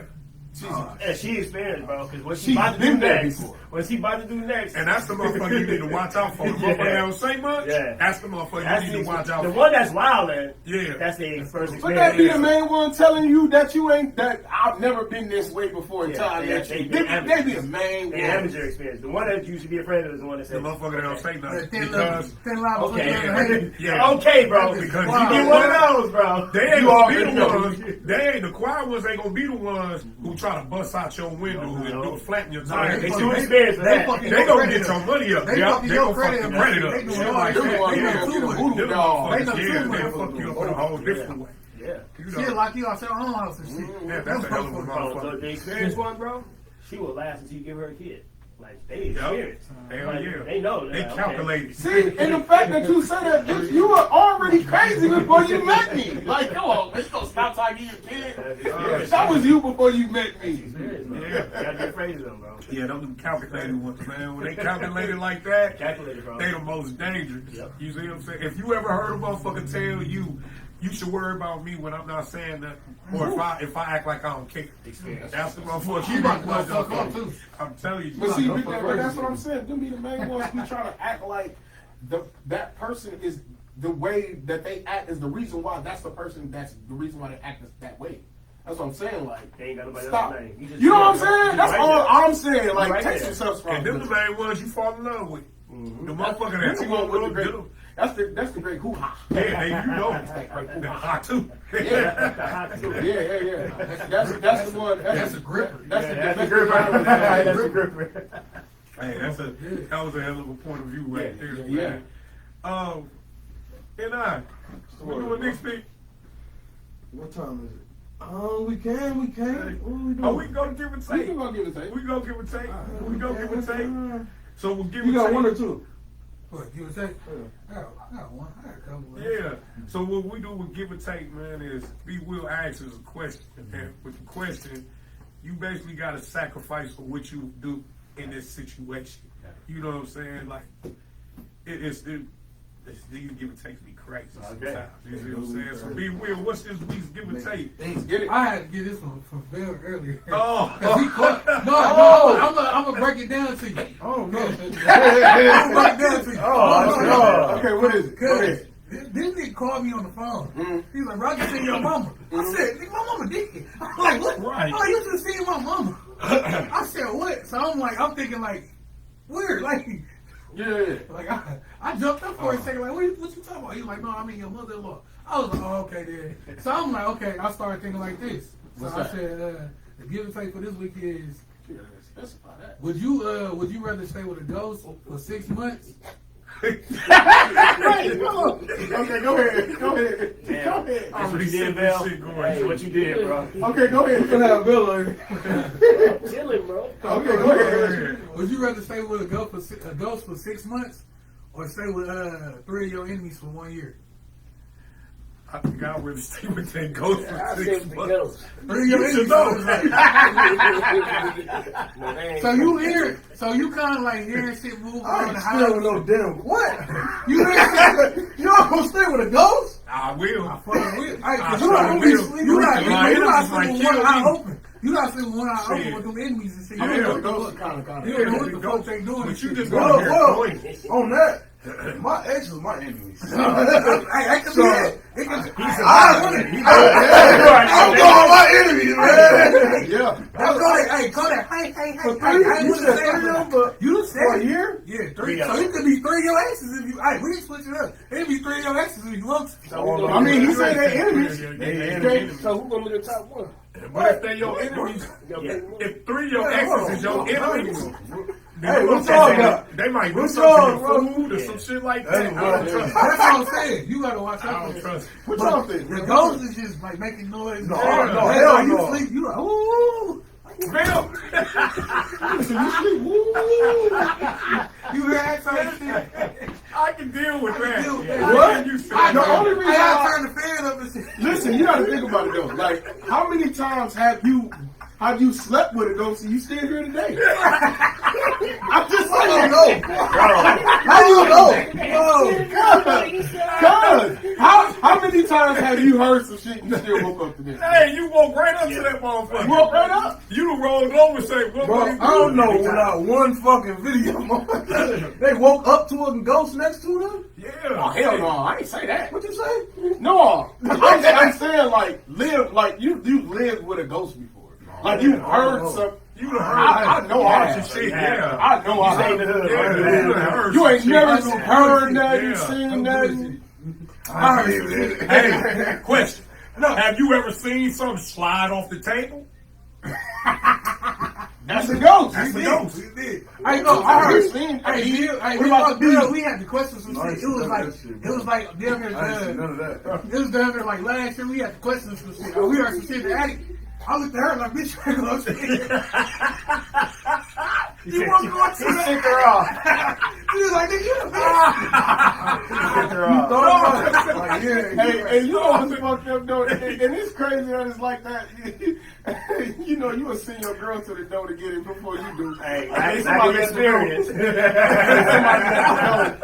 She experienced, bro. Because what she She's about to do been there next, before. what she about to do next, And that's the motherfucker you need to watch out for. The motherfucker that don't say much, Yeah. that's the motherfucker that's you need to watch out the for. one that's wild, man. Yeah. That's the first experience. But that be the main one telling you that you ain't, that I've never been this way before in Yeah, time. yeah, That they you, be they be the main The one. amateur experience. The one that you should be afraid of is the one that The says motherfucker that don't say nothing. Thin Because line okay. Yeah. Okay, bro. Because You you get know one what? of those, bro. they ain't You gonna already be the know. ones. They ain't the quiet ones. Ain't gonna be the ones who try to bust out your window and do flatten your tires. They They too experienced for that. fucking- They gonna get your money up. They Yeah, fucking they your gonna fuck credit your up. credit up. They doing Shit all like that. that. They want know to too get a much. voodoo Them doll. motherfuckers, They know too yeah, much. they'll fuck you up in a whole different way. Yeah. You Shit, know, like you out your own house and shit. yeah, that's a hell of a Bro, motherfucker. the experienced one, bro, she will last until you give her a kid. Like, they Yup. experienced. Hell Like, yeah. They know. They Like, calculated. See, and the fact that you say that, bitch, you were already crazy before you met me. Like, come on, let's go stop talking to your kid. That was you before you met me. Experience, bro. Yeah. You gotta be afraid of them, bro. Yeah, them calculated ones, man. When they calculated like that, Calculated, bro. they the most dangerous. Yep. You see what I'm saying? If you ever heard a motherfucker tell you, you should worry about me when I'm not saying that, or if I act like I don't care. Experience. That's the motherfucker. You about to go fuck up too. I'm telling you. But see, Don't but fuck that's crazy. what I'm saying. Them be the main ones who try to act like that person is the way that they act is the reason why that's the person that's the reason why they act that way. That's what I'm saying. Like, They ain't got nobody stop. else's name. You know what I'm bro. saying? You That's right all there. I'm saying. Like, right take there. some self And them the responsibility. main ones you fall in love with. The motherfucker That's that the you one with the great. want That's the great hoo-ha. Yeah, you know. The hot too. Yeah. That's the one. That's a gripper. That's the That's the best gripper. one. That's the gripper. Hey, that was a hell of a point of view right there, Yeah. man. And we doing next week? What time is it? Oh, we can. What we doing? Oh, we can go to give and We take. can go give it a take. We go give and take. We go give and take. So we'll give You and got take. one or two? What, you would say? I got one. I got a couple. Yeah. So what we do with give and take, man, is we will ask us a question. And with the question, you basically got to sacrifice for what you do in this situation. You know what I'm saying? Like, these give and takes be crazy sometimes. You see what I'm saying? So be real. What's this week's give and take? Get it. I had to get this one from Bill earlier. Oh. 'Cause he caught, I'm gonna break it down to you. Oh no. I'm gonna break it down to you. Okay, what is it? Cause this nigga called me on the phone. He was like, Roger, see your mama. I said, nigga, my mama did. I'm like, what? Right. Oh, you just seen my mama. I said, what? So I'm thinking like, weird, like I jumped up for a second, like, what you talking about? He was like, no, I mean your mother-in-law. I was like, oh, okay then. So I'm like, okay, I started thinking like this. So What's I that? said, the give and take for this week is, Specify that. would you rather stay with a ghost for 6 months? Right, come on. Okay, go ahead. Go ahead. Damn. Go ahead. That's what you Shit did, Bill. going Hey, through. what you did, bro. Okay, go ahead. Can I have Bill later? Chilling, bro. Okay, go ahead. Would you rather stay with a ghost for 6 months, or stay with 3 of your enemies for 1 year? I think I'd really stay with that ghost I for stay 6 with the months. ghost. You should know. No, they ain't So you hear, so you kind of like hearing shit move I around ain't the still house. with no damn what? You hear shit? You not gonna stay with a ghost? I will. Fucking weird. Hey, 'cause I you not sure gonna be will. sleeping. You not My sleeping enemies with might one kill eye me. open. You not sleeping with one eye open Shit. with them enemies and shit. Yeah, You don't know Those what are kind of. you don't know what the Go- fuck they doing. But you and just shit. gonna hear Whoa. noises. On that, my ex was my enemy. Hey, I can So- be that. It can- He's I surviving. wouldn't. He's I'm going my enemies, man. Yeah. That's Kodak. Hey, Kodak. Hey. For I three, ain't you wanna said say 3 it, of them, but but you for said a year? Yeah, 3. Yeah. So it could be 3 of your exes if you. Hey, we can switch it up. It could be 3 of your exes if you want to. So who gonna I mean, be he said they enemies. the, so who gonna be the top one? But if they're your enemies, You gotta pick one. if 3 of your exes is your enemies, Hey, what y'all got? they might do What something y'all, to bro? food or some shit like that. That's I don't what- trust it. That's what I'm saying. You gotta watch I out. don't trust it. What y'all think? The ghost is just like making noise. No, Yeah. no, That's hell why you no. sleep. You like ooh. Bill, You hear that type of shit? I can deal with that. deal with I that. hear you say The that. only reason I gotta I, turn the fan up and shit. listen, you got to think about it though. Like, how many times have you slept with a ghost and you still here today? I'm just I saying. don't know. How you know? Cuz, how many times have you heard some shit and you still woke up today? Hey, you woke right up to that motherfucker. You woke right up. You done rolled over and say, what Bro, were I you don't know doing? without one fucking video. They woke up to a ghost next to them? Yeah. Oh hell no, I ain't say that. What you say? No, I'm saying like you lived with a ghost before. Like you heard some. You done heard I know a I bunch have. of shit, yeah. I know I stay in the have. hood, Yeah, right? you done heard You some ain't shit. never heard nothing, Yeah. seen nothing. I believe it. Hey, question. Have you ever seen something slide off the table? That's a ghost. That's a ghost. I know. I heard. Seen. Hey, What we about about the bees? we had to question some I shit. ain't It seen was none like of that shit, it bro. was like damn near I ain't seen none of that. It was down there like last year. We had to question some shit. We heard some shit in the attic. I looked at her like, bitch, you ain't gonna say you want to go to that? Sick her off. She was like, nigga, you the bitch. Sick her off. Like, yeah, Hey, and you know what's fucked up though, and it's crazy that it's like that. You know, you will send your girl to the door to get it before you do. Hey, Hey, I can experience.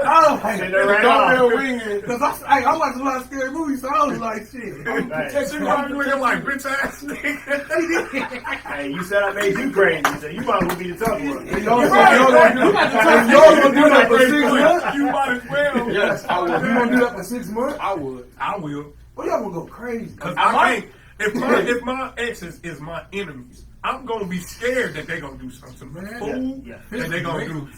Oh, Send And her the right doorbell off. ringing. because I watched a lot of scary movies, so I was like, shit. Right. She probably looking like bitch ass nigga. Hey, you said I made you crazy, so you might as well be the tough one. And y'all said y'all gonna do that for 6 months? You might as well. Yes, I would. You gonna do that for 6 months? I would. I will. Well, y'all gonna go crazy. Cause I can't. If my exes is my enemies, I'm gonna be scared that they're gonna do something. Man. Fool Yeah. that they gonna do.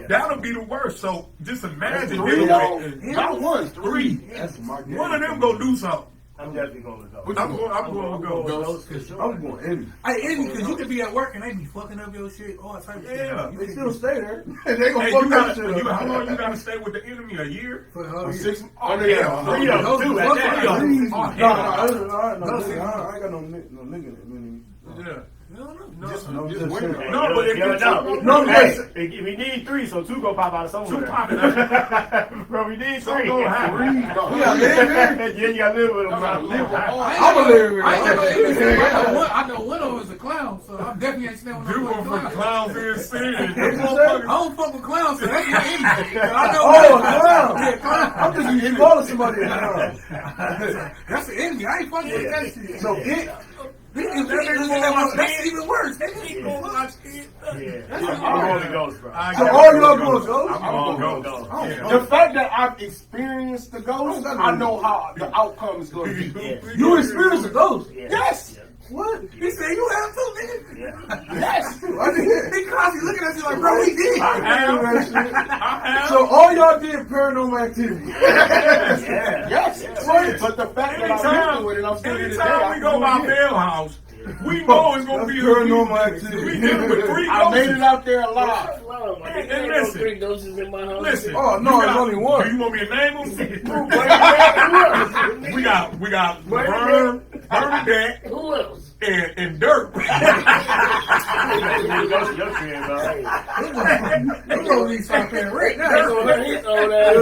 That'll be the worst. So just imagine Three, dealing though. with Not one, three. That's my game. one of them gonna do something. I'm definitely going to go. Which I'm one? going to go. I'm going in. Hey, Andy, because you could be at work and they be fucking up your shit, all type of shit. Yeah. They still stay there. They gonna Hey, fuck you that gotta, shit you, up. how long you gotta stay with the enemy? A year? For the whole year. 6. Oh, yeah. hell no. Three of them, too, at that. Oh, No, hell no, I ain't got no nigga in it. Yeah. No, no. No, Just No, just just wait. saying. no, but if You never know. No, Hey, listen. we need 3, so 2 gonna pop out of somewhere. 2 popping out. Bro, we need 3. Some gonna happen. We gotta live here. Yeah, you gotta live with them. Live with all- I'ma live here. I know one of them is a clown, so I'm definitely ain't staying with You no went from clown. clowns in the city. I don't fuck with clowns, so that's my enemy. I know Oh, a clown. Yeah, clown. I'm thinking you calling somebody a clown. That's the enemy. I ain't fucking with that shit. So it. That's even worse. Yeah. I'm going to ghost, bro. So all y'all going to go? I'm going to go. Yeah. The fact that I've experienced the ghost, I know how the outcome is going to be. Yeah. You experienced a ghost? Yeah. Yes. What? He said you have too, nigga. Yeah. Yes. I did. He constantly looking at you like, bro, he did. I have. So all y'all did paranormal activity. Yeah. Yes. Yeah. But the fact that I'm living with it, I'm still here today. Anytime we go by Bell House, we know it's gonna be That's paranormal activity. We dealing with 3 I made it ghosts. out there alive. Wow, man. And There ain't no listen. 3 ghosts in my house. Listen. Oh, no, you it's only one. Do you want me to name them? we got Vern, Bernadette, Who else? and Dirk. You go to your crib, bro. You gonna be start paying rent now. He's on that.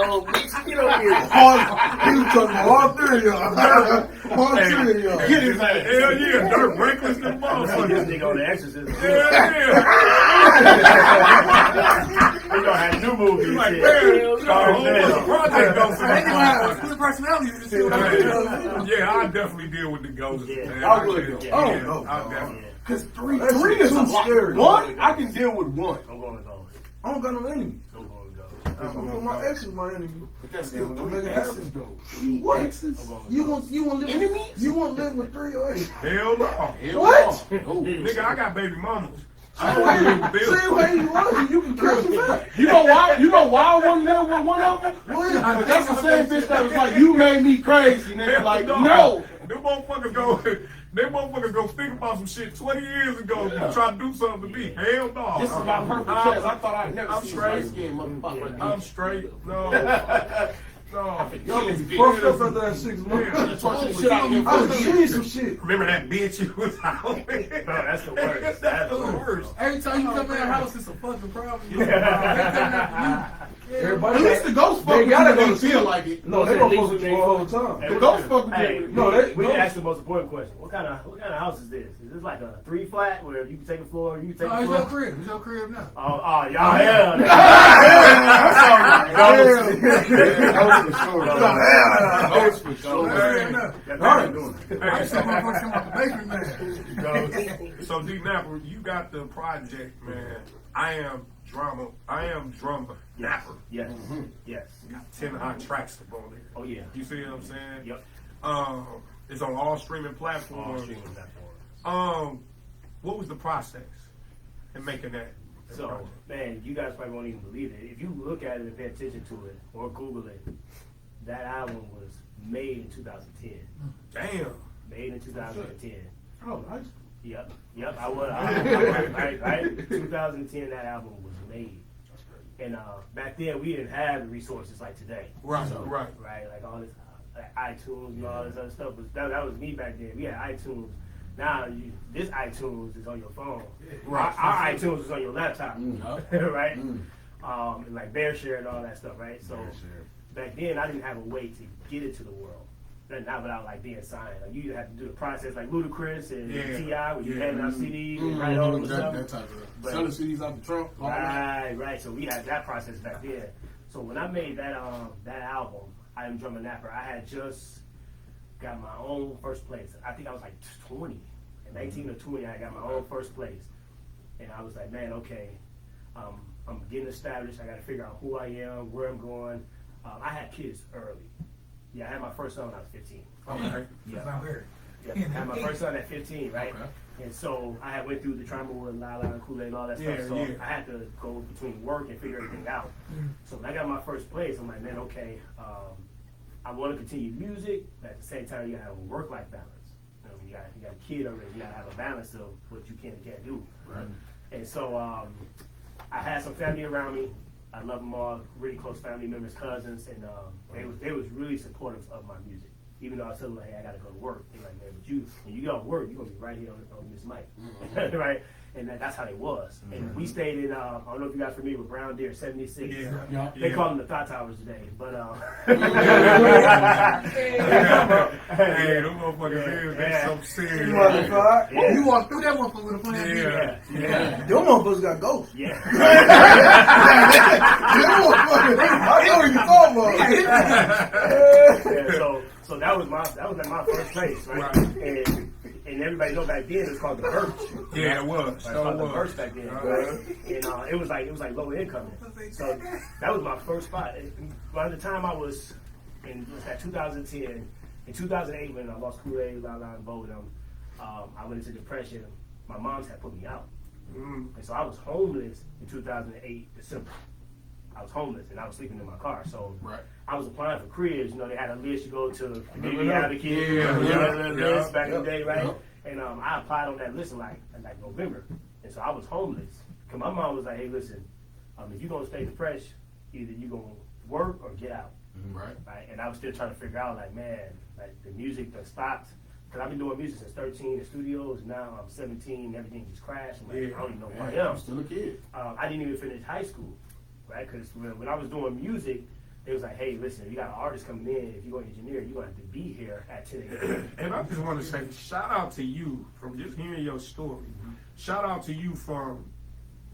Oh, bitch, get over here. He was talking about all three of y'all. All three of y'all. Get his ass. Hell yeah, dirt reckless than This motherfucker. nigga on The Exorcist. Hell yeah. We gonna have new movies. Like, shit. man, you got a whole bunch of project ghosts in I ain't gonna have a this split personality. You see what I'm saying? Yeah, I definitely deal with the ghosts. Yeah. Man. I would. Yeah, I yeah, don't know. I definitely. Cause three That is shit a too lot. scary. One, I can deal with one. I'm going to go. I don't got no enemies. I'm going to go. I'm gonna my ex is my enemy. But that's Yeah, still don't three make it exes happen. though. What? Exes? You want live Enemies? You want to live with 3 or 8? Hell no. What? No. Nigga, I got baby mamas. Same way you love you can kill them back. You know why? You know why I want to live with one of them? But that's the same bitch that was like, you made me crazy. Nigga, like, no. Them motherfuckers go think about some shit 20 years ago and try to do something to me. Hell no. This is my perfect chance. I thought I'd never I'm see straight. a skin motherfucker. I'm straight. No. No. Y'all gonna be fucked up after that 6 months. Shit out here. I was seeing some shit. Remember that bitch you was out with? Bro, that's the worst. That's the worst. Every time you come in the house, it's a fucking problem. Everybody, At least the ghost fuck they with you gotta when go they feel like it. No, they gonna fuck with you the whole time. Hey, The ghost fuck with Hey, you. No, we they- asked the most important question. What kind of house is this? Is this like a 3 flat where you can take a floor, you can take No, a it's your floor? crib. It's your crib now. Oh, y'all hell. Ghost for sure. Crib now. I saw motherfuckers come out the basement, man. So DNAPPER, you got the project, man. I am drummer Napper. Yes. Yes. Got 10 hot tracks up on there. Oh yeah. You see what I'm saying? Yep. It's on all streaming All platforms. streaming platforms. What was the process in making that? So, man, you guys probably won't even believe it. If you look at it and pay attention to it or Google it, that album was made in 2010. Damn. Made in 2010. Oh, nice. Yep. I was. Right. 2010, that album was made. And back then, we didn't have the resources like today. Right. Right. Like all this, like iTunes and all this other stuff. That was me back then. We had iTunes. Now, this iTunes is on your phone. Right. Our iTunes is on your laptop. Right? Mm. And like BearShare and all that stuff, right? So back then, I didn't have a way to get it to the world. Not without like being signed. Like you have to do the process like Ludacris and T.I. when you handing out CDs and write all them stuff. That type of But- selling CDs out the trunk. all that. Right. So we had that process back then. So when I made that album, I Am Drummer Napper, I had just got my own first place. I think I was like 20. At 19 or 20, I got my own first place. And I was like, man, okay, I'm getting established. I got to figure out who I am, where I'm going. I had kids early. Yeah, I had my first son when I was 15. Okay. That's not weird. Yeah, I had my first son at 15, right? Okay. And so I had went through the trauma with Lala and KoolAid and all that Yeah, stuff. So yeah. I had to go between work and figure everything out. So when I got my first place, I'm like, man, okay, I want to continue music, but at the same time, you gotta have a work-life balance. You know, you got a kid already, you gotta have a balance of what you can and can't do. Right. And so I had some family around me. I love them all, really close family members, cousins, and they was really supportive of my music. Even though I told them, hey, I gotta go to work. They're like, man, but when you go to work, you're gonna be right here on this mic, right? And that's how it was. And we stayed in, I don't know if you guys are familiar with Brown Deer, 76. Yeah. They call them the Thought Towers today, but Hey, them motherfuckers is, they so serious. Yeah. You walk through that motherfucker with a plan. Yeah. Them motherfuckers got ghosts. Yeah. Them motherfuckers, I know what you talking about. Yeah, so that was like my first place, right? And everybody know back then it was called the Birch. Yeah, it was. It was called the Birch back then, right? And it was like low income. So that was my first spot. And by the time I was in 2010, in 2008 when I lost KoolAid, Lala, and both of them, I went into depression. My mom's had put me out, and so I was homeless in 2008 December. I was homeless and I was sleeping in my car. So I was applying for careers. You know, they had a list. You go to community advocate, list back in the day, right? And I applied on that list in like November. And so I was homeless. Cause my mom was like, hey, listen, if you're gonna stay depressed, either you're gonna work or get out. Right. And I was still trying to figure out, like, man, like the music that stopped. Cause I've been doing music since 13 in studios. Now I'm 17. Everything just crashed. I'm like, I don't even know who I am. I'm still a kid. I didn't even finish high school. Right, because when I was doing music, It was like, hey, listen, you got an artist coming in. If you're going to engineer, you're going to have to be here at 10 a.m. And I just want to say, shout out to you from just hearing your story. Shout out to you from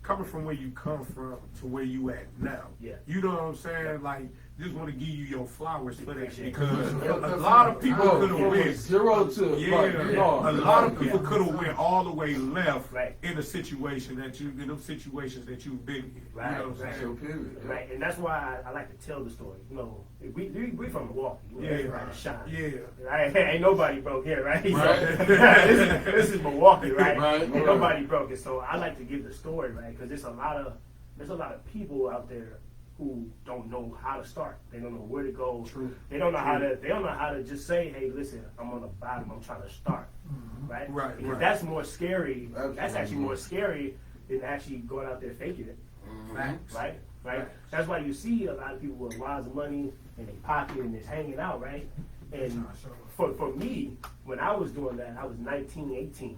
coming from where you come from to where you at now. Yeah. You know what I'm saying? Like, just want to give you your flowers for that Appreciate it. because a lot of people could have went 0 to a lot of people could have went all the way left Right. in a situation that you in those situations that you've been in. Right, You know what I'm right. saying? period. Right, and that's why I like to tell the story. You know, we from Milwaukee. You know, Yeah. everybody shine. Yeah. Right? Ain't nobody broke here, right? So, Right. this is Milwaukee, right? Right. Ain't nobody broke it. So I like to give the story, right? Because there's a lot of people out there who don't know how to start. They don't know where to go. True. They don't know how to just say, hey, listen, I'm on the bottom, I'm trying to start. Right? Right, Because right. that's more scary. That's Absolutely. actually more scary than actually going out there faking it. Facts. Right? Facts. That's why you see a lot of people with wads of money in their pocket and it's hanging out, right? And for me, when I was doing that, I was 19, 18,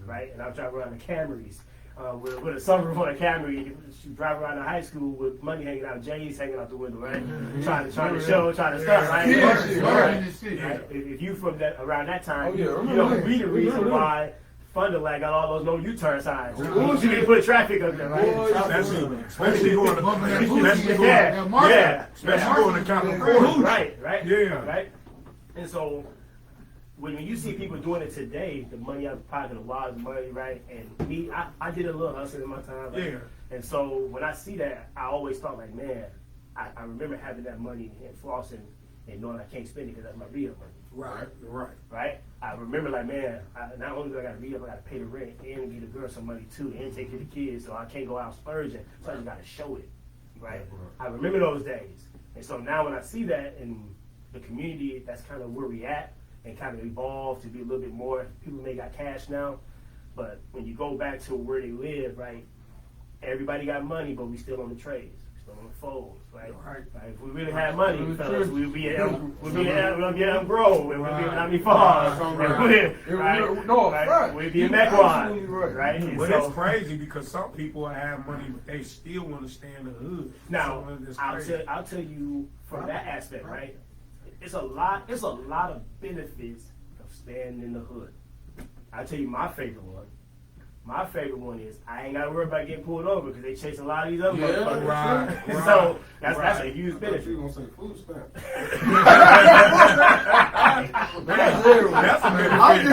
right? And I was driving around the Camrys. With a sunroof on a Camry, you drive around the high school with money hanging out, J's hanging out the window, right? Trying to stunt, right? Right? If you from that around that time, you don't be the reason why Thunderlag got all those no U-turn signs. You need to put traffic up there, right? Especially going to Yeah. especially going to California. Right. Yeah. Right. And so when you see people doing it today, the money out of the pocket, the wads of money, right? And me, I did a little hustling in my time. Right? Yeah. And so when I see that, I always thought like, man, I remember having that money and flossing and knowing I can't spend it because that's my re-up money. Right? I remember like, man, not only do I got to re-up, I got to pay the rent and get the girl some money too and take care of the kids, so I can't go out splurging. So I just got to show it. Right? I remember those days. And so now when I see that in the community, that's kind of where we at. And kind of evolved to be a little bit more. People may got cash now, but when you go back to where they live, right? Everybody got money, but we still on the trays, still on the folds, right? Right. If we really had money, fellas, we'd be at Elm Grove, and we'd be in Omni Falls, we'd be in Mequon, right? And But so- it's crazy because some people have money, but they still want to stay in the hood. Now, So it's crazy. I'll tell you from that aspect, right? It's a lot of benefits of staying in the hood. I'll tell you my favorite one. My favorite one is I ain't gotta worry about getting pulled over because they chase a lot of these other motherfuckers. Right. So that's a huge benefit. You gonna say food stamp? That's a benefit.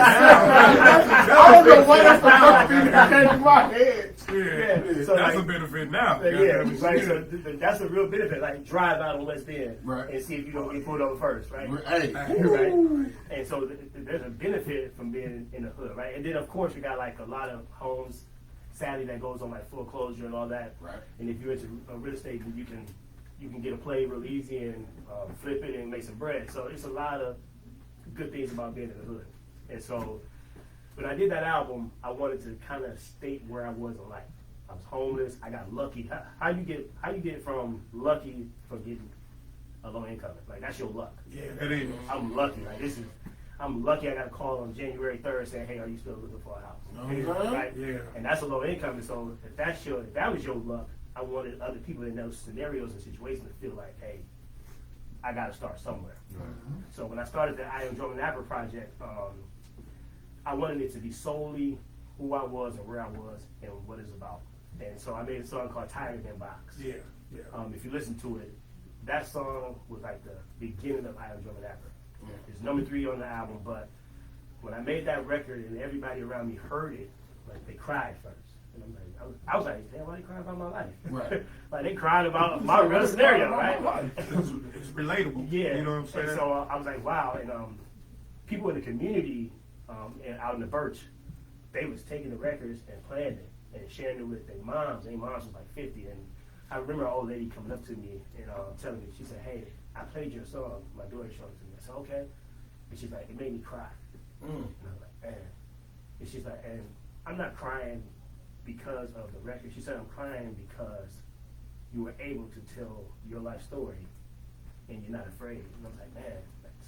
I don't know why that's the first thing that came to my head. Yeah. So That's like- a benefit now. Yeah, right. So that's a real benefit. Like drive out on West End Right. and see if you don't get pulled over first, right? Hey, Right. And so there's a benefit from being in the hood, right? And then of course we got like a lot of homes, sadly, that goes on like foreclosure and all that. Right. And if you're into real estate, then you can get a play real easy and flip it and make some bread. So it's a lot of good things about being in the hood. And so when I did that album, I wanted to kind of state where I was in life. I was homeless. I got lucky. How you get from lucky from getting a low income? Like that's your luck. Yeah, that is. I'm lucky. Like I'm lucky. I got a call on January 3rd saying, "Hey, are you still looking for a house?" Right? Yeah. And that's a low income. And so if that was your luck, I wanted other people in those scenarios and situations to feel like, "Hey, I got to start somewhere." So when I started the I Am DNAPPER project, I wanted it to be solely who I was and where I was and what it's about. And so I made a song called Tired in Box. Yeah. Yeah. If you listen to it, that song was like the beginning of I Am DNAPPER. It's number 3 on the album, but when I made that record and everybody around me heard it, like they cried first. And I was like, damn, why they crying about my life? Right. Like they crying about my real scenario, right? It's relatable. Yeah. You know what I'm saying? And so I was like, wow. And people in the community and out in the Birch, they was taking the records and playing it and sharing it with their moms. Their moms was like 50. And I remember an old lady coming up to me and telling me, she said, hey, I played your song. My daughter showed it to me. I said, okay. And she's like, it made me cry. And I was like, man. And she's like, and I'm not crying because of the record. She said, I'm crying because you were able to tell your life story and you're not afraid. And I was like, man,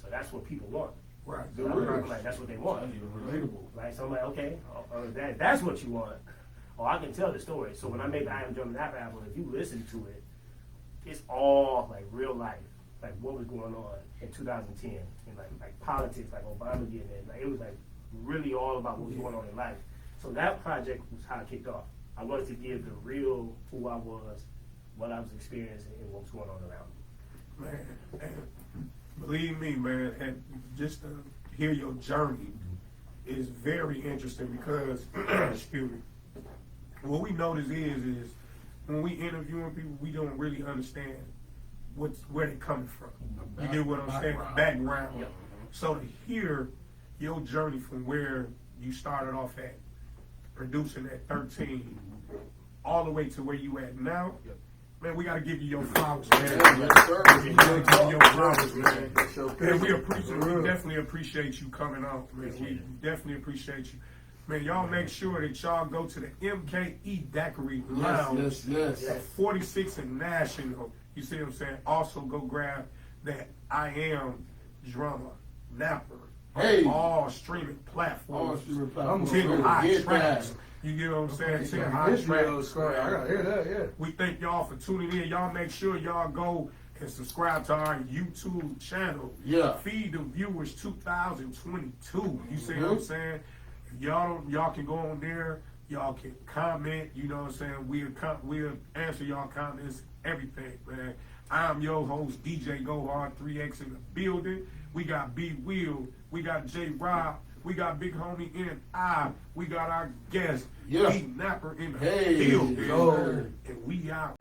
so that's what people want. Right. So I'm like, that's what they want. relatable. Right? So I'm like, okay, that's what you want. Oh, I can tell the story. So when I made the I Am DNAPPER album, if you listen to it, it's all like real life. like what was going on in 2010 and like politics, like Obama getting in. Like it was like really all about what was going on in life. So that project was how it kicked off. I wanted to give the real who I was, what I was experiencing, and what was going on around me. Man, and believe me, man, and just to hear your journey is very interesting because, excuse me, what we notice is when we interviewing people, we don't really understand where they coming from. You get what I'm saying? Background. Yep. So to hear your journey from where you started off at, producing at 13, all the way to where you at now, man, we gotta give you your flowers, man. Yes, sir. We gotta give you your flowers, man. And we definitely appreciate you coming out, man. We definitely appreciate you. Man, y'all make sure that y'all go to the MKE Daiquiri Lounge at 46 and National. You see what I'm saying? Also go grab that I Am Drummer Napper. Hey. All streaming platforms. I'm 10 gonna hot get tracks. that. You get what I'm saying? 10 Yeah, hot history of tracks. I gotta hear that, yeah. We thank y'all for tuning in. Y'all make sure y'all go and subscribe to our YouTube channel. Yeah. Feed the viewers 2022. You see what I'm saying? Y'all can go on there. Y'all can comment. You know what I'm saying? We'll answer y'all comments. Everything, man. I'm your host, DJ Go Hard 3X in the building. We got B Will. We got J Rob. We got Big Homie N.I. We got our guest, Yeah. DNAPPER in the Hey, building. yo. And we out.